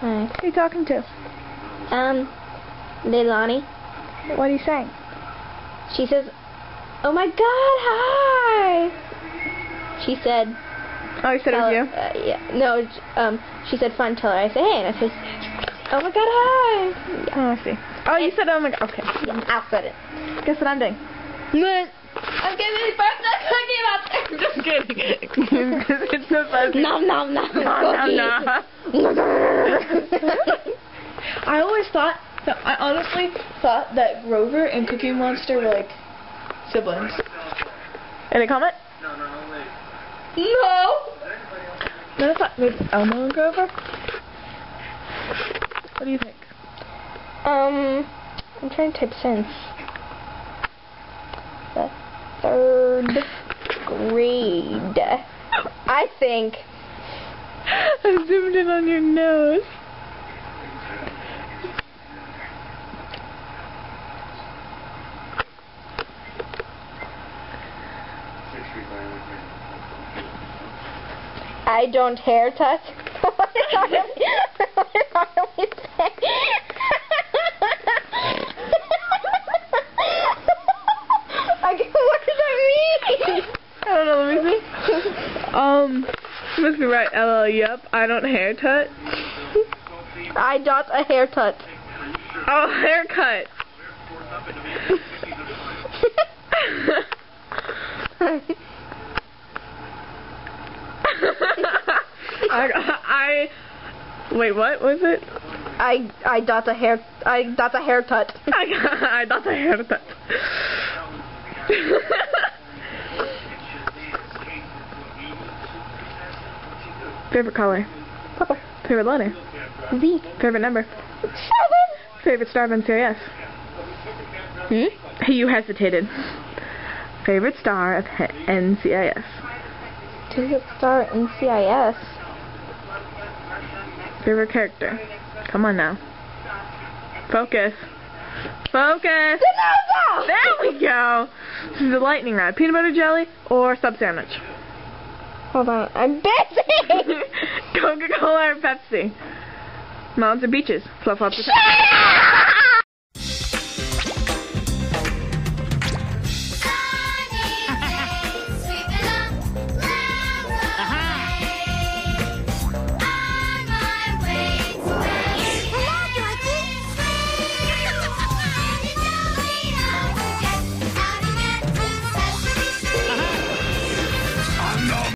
Hi. Who are you talking to? Leilani. What are you saying? She says, "Oh my God, hi." She said. Oh, you said it was you? Yeah. No. She said, "Fun." Tell her I say hey, and I said, "Oh my God, hi." Yeah. Oh, I see. Oh, you said, oh my God. Okay. Yeah, I said it. Guess what I'm doing? I'm getting a birthday cookie out there. Just kidding. It's no birthday. Nom nom nom. I honestly thought that Grover and Cookie Monster were like siblings. Any comment? No. No, I thought maybe Elmo and Grover. What do you think? I'm trying to type since the 3rd grade. I think. I zoomed in on your nose. I don't hair touch. What does that mean? I don't know, let me see. You must be right, LL, yep, I don't hair touch. I dot a hair touch. Oh, haircut. Wait, what was it? I dot a hair touch. I dot a hair touch. Favorite color? Purple. Favorite letter? Z. Favorite number? 7. Favorite star of NCIS? You hesitated. Favorite star of NCIS? Favorite star in CIS. Favorite character? Come on now. Focus. Focus! Dinosaur! There we go! This is a lightning round. Peanut butter jelly or sub sandwich? Hold on, I'm busy! Coca-Cola or Pepsi? Mountains or beaches? Flip-flops or Shut up!